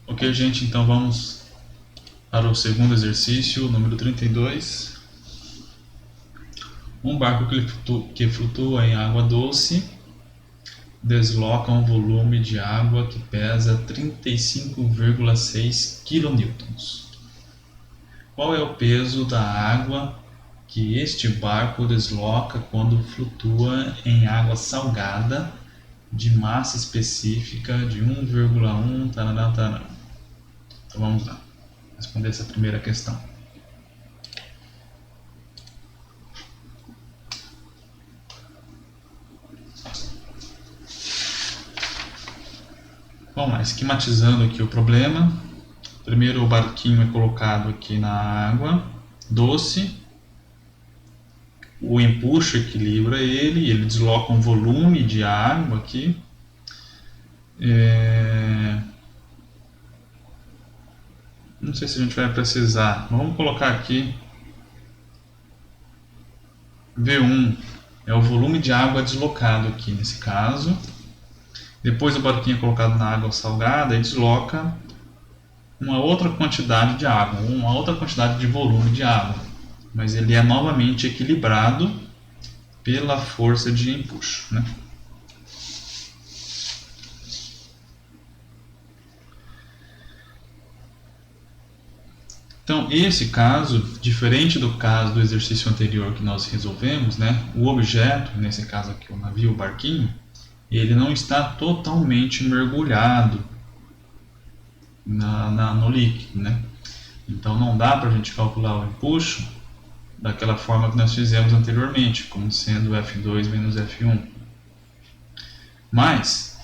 Ok, gente, então vamos para o segundo exercício, número 32. Um barco que flutua em água doce desloca um volume de água que pesa 35,6 kN. Qual é o peso da água que este barco desloca quando flutua em água salgada de massa específica de 1,1 tarará, tarará. Então vamos lá, responder essa primeira questão. Vamos lá, esquematizando aqui o problema. Primeiro o barquinho é colocado aqui na água doce. O empuxo equilibra ele desloca um volume de água aqui. Não sei se a gente vai precisar, mas vamos colocar aqui V1 é o volume de água deslocado aqui nesse caso. Depois o barquinho é colocado na água salgada e desloca uma outra quantidade de água, uma outra quantidade de volume de água, mas ele é novamente equilibrado pela força de empuxo, né? Então, esse caso, diferente do caso do exercício anterior que nós resolvemos, né, o objeto, nesse caso aqui o navio, o barquinho, ele não está totalmente mergulhado no líquido, né? Então não dá para a gente calcular o empuxo daquela forma que nós fizemos anteriormente, como sendo F2 menos F1. Mas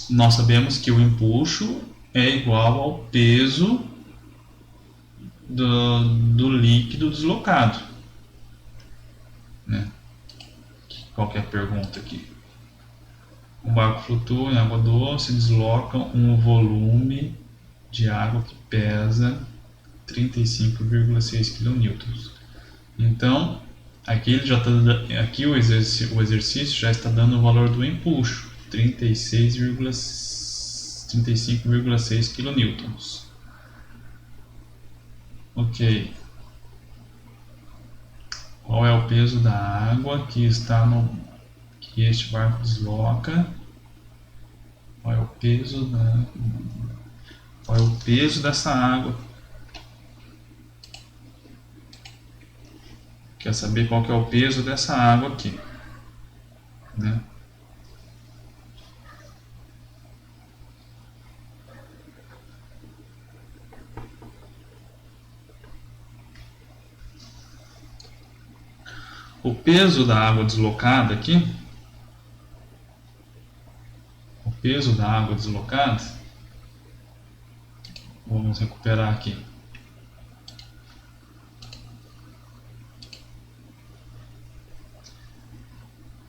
nós sabemos que o empuxo é igual ao peso do líquido deslocado, né? Qualquer pergunta aqui. Um barco flutua em água doce, desloca um volume de água que pesa 35,6 kN. Então, aqui, aqui o exercício já está dando o valor do empuxo, 35,6 kN. Ok. Qual é o peso da água que está que este barco desloca? Qual é o peso dessa água? Quer saber qual que é o peso dessa água aqui, né? O peso da água deslocada aqui, vamos recuperar aqui.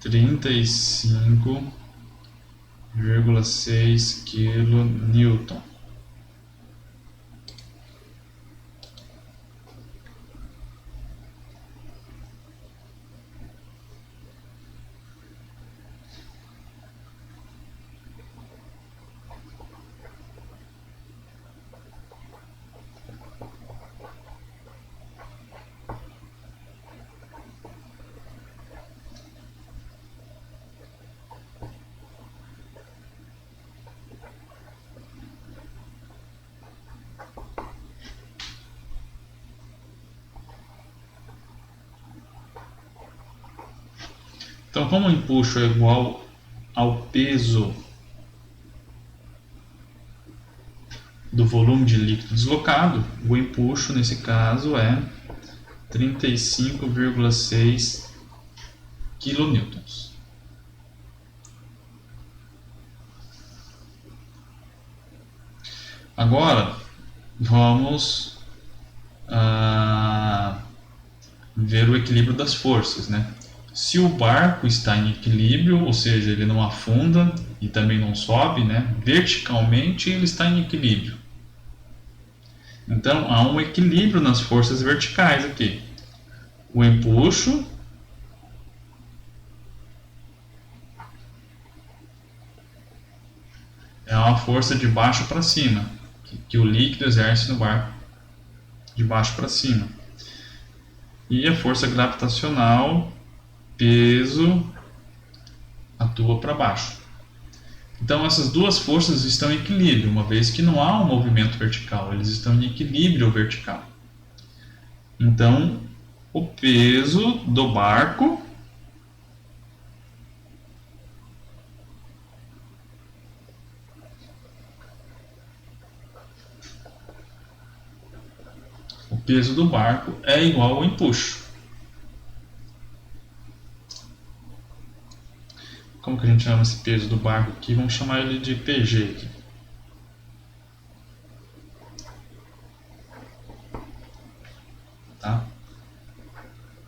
Trinta e 35,6 kN. Então, como o empuxo é igual ao peso do volume de líquido deslocado, o empuxo nesse caso é 35,6 kN. Agora vamos ver o equilíbrio das forças, né? Se o barco está em equilíbrio, ou seja, ele não afunda e também não sobe, né? Verticalmente ele está em equilíbrio. Então há um equilíbrio nas forças verticais aqui. O empuxo é uma força de baixo para cima, que o líquido exerce no barco de baixo para cima. E a força gravitacional, peso, atua para baixo. Então essas duas forças estão em equilíbrio, uma vez que não há um movimento vertical, eles estão em equilíbrio vertical. Então o peso do barco é igual ao empuxo. Como que a gente chama esse peso do barco aqui? Vamos chamar ele de PG aqui. Tá?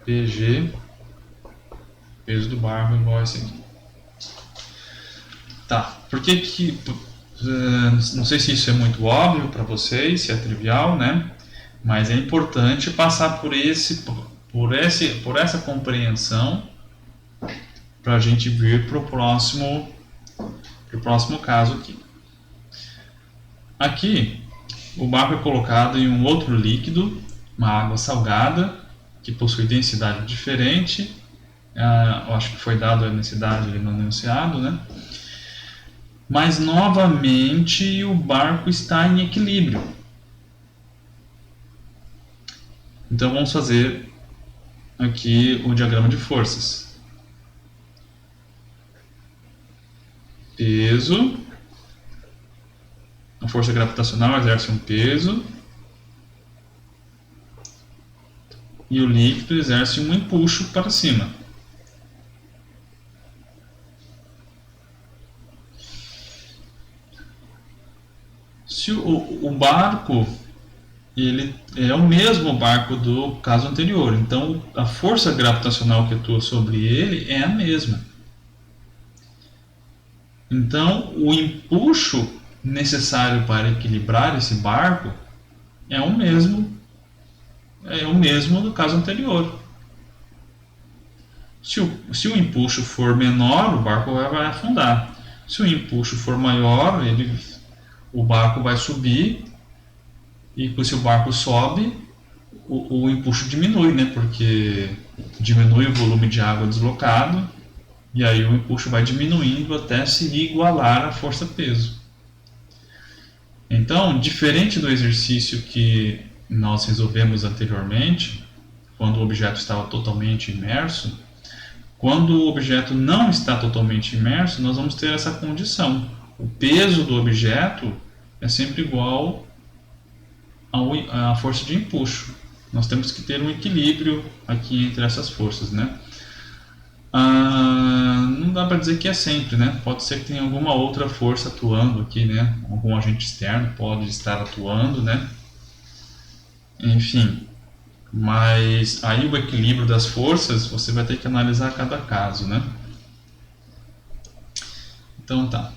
PG, peso do barco igual a esse aqui. Tá, por que não sei se isso é muito óbvio para vocês, se é trivial, né? Mas é importante passar por essa compreensão para a gente vir para o próximo caso aqui. Aqui, o barco é colocado em um outro líquido, uma água salgada, que possui densidade diferente. Eu acho que foi dado a densidade ali no enunciado, né? Mas novamente o barco está em equilíbrio. Então vamos fazer aqui o diagrama de forças. Peso, a força gravitacional exerce um peso e o líquido exerce um empuxo para cima. Se o barco, ele é o mesmo barco do caso anterior, então a força gravitacional que atua sobre ele é a mesma. Então o empuxo necessário para equilibrar esse barco é o mesmo do caso anterior. Se o empuxo for menor, o barco vai afundar. Se o empuxo for maior, o barco vai subir, e se o barco sobe, o empuxo diminui, né? Porque diminui o volume de água deslocado, e aí o empuxo vai diminuindo até se igualar à força-peso. Então, diferente do exercício que nós resolvemos anteriormente, quando o objeto estava totalmente imerso, quando o objeto não está totalmente imerso, nós vamos ter essa condição. O peso do objeto é sempre igual à força de empuxo. Nós temos que ter um equilíbrio aqui entre essas forças, né? Não dá para dizer que é sempre, né? Pode ser que tenha alguma outra força atuando aqui, né? Algum agente externo pode estar atuando, né? Enfim, mas aí o equilíbrio das forças você vai ter que analisar cada caso, né? Então tá.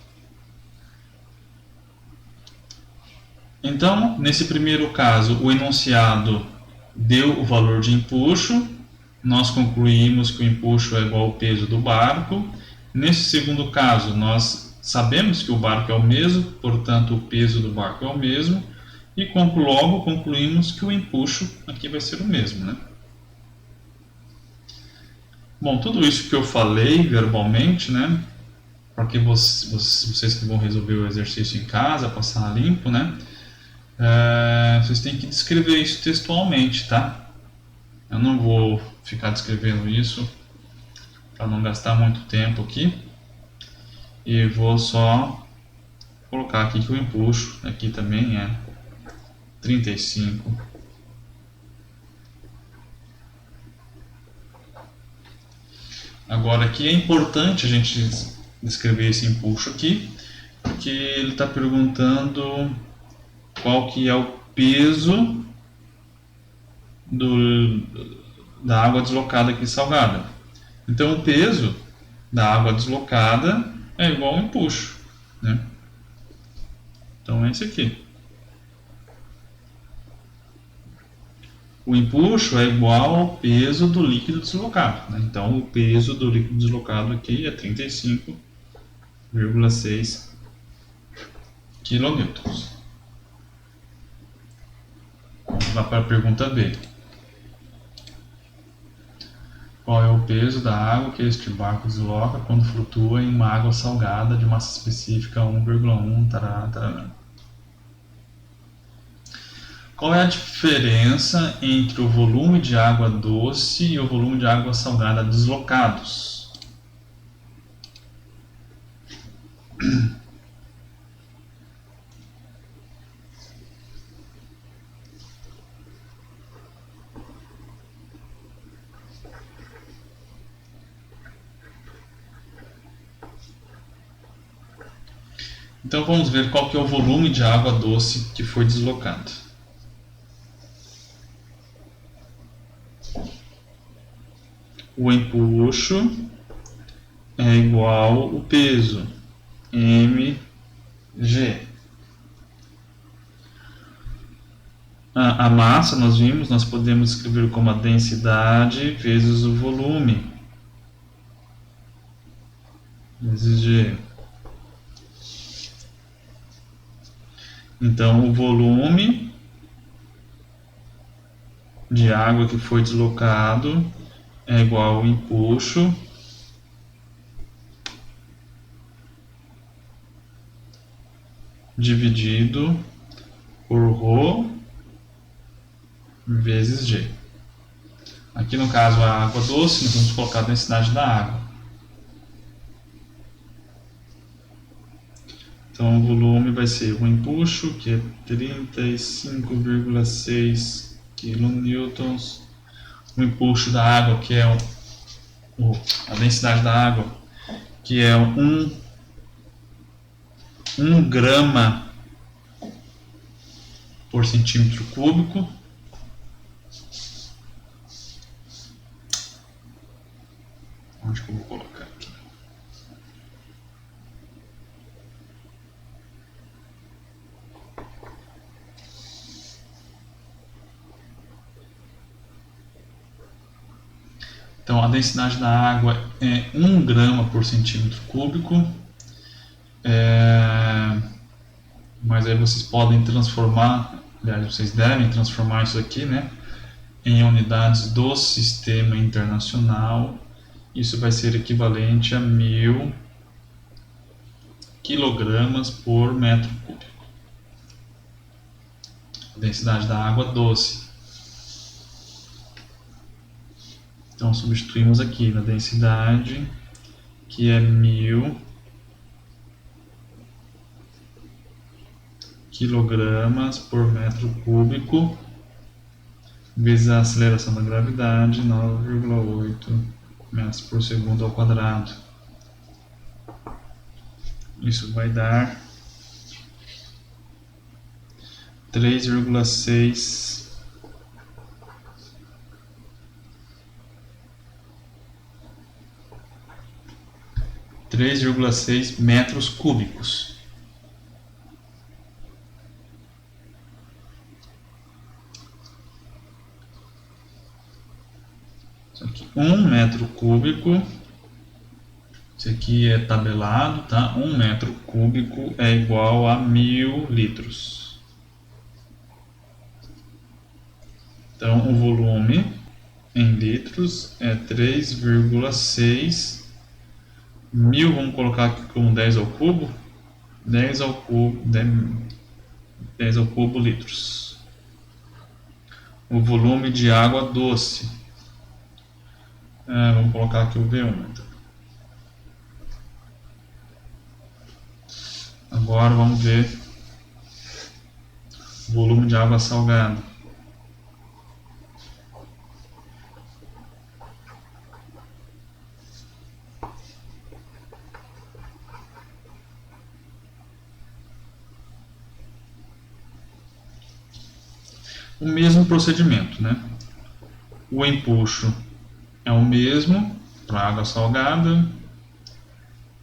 Então, nesse primeiro caso, o enunciado deu o valor de empuxo, nós concluímos que o empuxo é igual ao peso do barco. Nesse segundo caso, nós sabemos que o barco é o mesmo, portanto o peso do barco é o mesmo, e logo concluímos que o empuxo aqui vai ser o mesmo, né? Bom, tudo isso que eu falei verbalmente, né? Porque vocês que vão resolver o exercício em casa, passar limpo, né? Vocês têm que descrever isso textualmente, tá? Eu não vou ficar descrevendo isso para não gastar muito tempo aqui, e vou só colocar aqui que o empuxo aqui também é 35. Agora aqui é importante a gente descrever esse empuxo aqui, porque ele está perguntando qual que é o peso da água deslocada aqui salgada. Então o peso da água deslocada é igual ao empuxo, né? Então é esse aqui. O empuxo é igual ao peso do líquido deslocado, né? Então o peso do líquido deslocado aqui é 35,6 kN. lá para a pergunta B. Qual é o peso da água que este barco desloca quando flutua em uma água salgada de massa específica 1,1 tarará, tarará. Qual é a diferença entre o volume de água doce e o volume de água salgada deslocados? Então vamos ver qual que é o volume de água doce que foi deslocado. O empuxo é igual ao peso, mg. A massa, nós vimos, nós podemos escrever como a densidade vezes o volume, vezes g. Então, o volume de água que foi deslocado é igual ao empuxo dividido por ρ vezes G. Aqui no caso a água doce, nós vamos colocar a densidade da água. Então o volume vai ser o empuxo, que é 35,6 kN, o empuxo da água, que é a densidade da água, que é 1 grama por centímetro cúbico. Onde que eu vou colocar aqui? Então a densidade da água é 1 grama por centímetro cúbico. Mas aí vocês podem transformar, aliás, vocês devem transformar isso aqui, né, em unidades do sistema internacional. Isso vai ser equivalente a 1000 quilogramas por metro cúbico. A densidade da água doce. Então substituímos aqui na densidade, que é 1000 quilogramas por metro cúbico, vezes a aceleração da gravidade, 9,8 metros por segundo ao quadrado. Isso vai dar 3,6 metros cúbicos. Isso aqui, 1 metro cúbico. Isso aqui é tabelado, tá? 1 metro cúbico é igual a 1000 litros. Então, o volume em litros é 3,6 mil, vamos colocar aqui como 10 ao cubo, 10 ao cubo litros. O volume de água doce, vamos colocar aqui o V1. Então. Agora vamos ver o volume de água salgada. O mesmo procedimento, né? O empuxo é o mesmo para água salgada,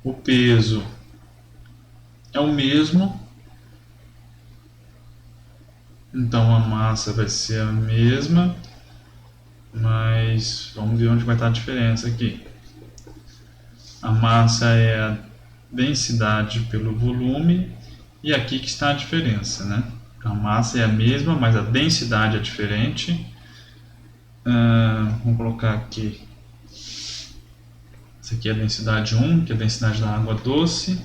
o peso é o mesmo, então a massa vai ser a mesma, mas vamos ver onde vai estar a diferença aqui. A massa é a densidade pelo volume, e aqui que está a diferença, né? A massa é a mesma, mas a densidade é diferente. Vamos colocar aqui. Essa aqui é a densidade 1, que é a densidade da água doce.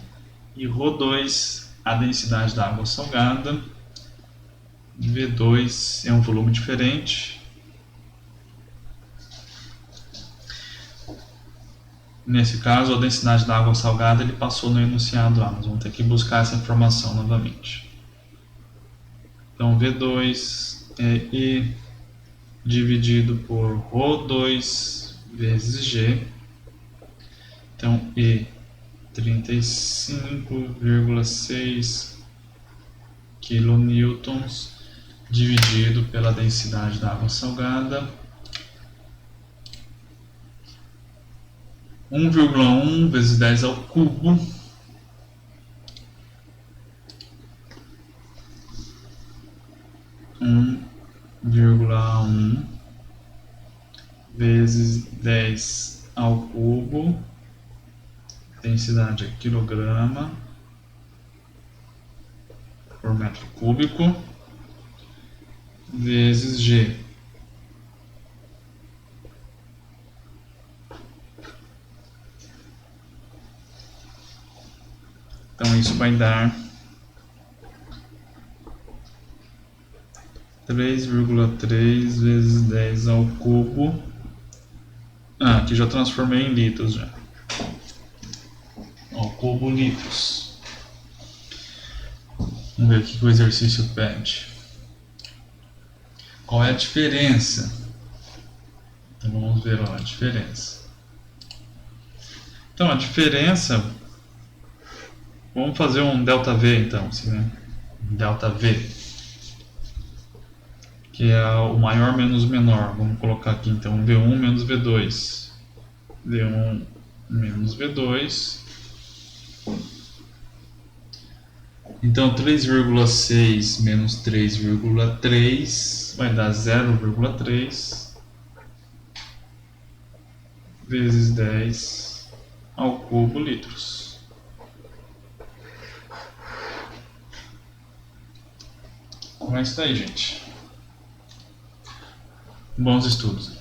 E ρ2, a densidade da água salgada. V2 é um volume diferente. Nesse caso, a densidade da água salgada ele passou no enunciado A. Nós vamos ter que buscar essa informação novamente. Então, V2 é E dividido por ρ2 vezes G. Então, E 35,6 kN dividido pela densidade da água salgada. 1,1 vezes 10 ao cubo. Um 1,1 vezes 10 ao cubo. Densidade é quilograma por metro cúbico, vezes G. Então isso vai dar 3,3 vezes 10 ao cubo. Aqui já transformei em litros já. Ao cubo litros. Vamos ver o que o exercício pede. Qual é a diferença? Então vamos ver a diferença. Então a diferença, vamos fazer um ΔV então, assim, ΔV, que é o maior menos o menor. Vamos colocar aqui então V1 menos V2. V1 menos V2. Então 3,6 menos 3,3 vai dar 0,3 vezes 10 ao cubo litros. Então é isso aí, gente. Bons estudos.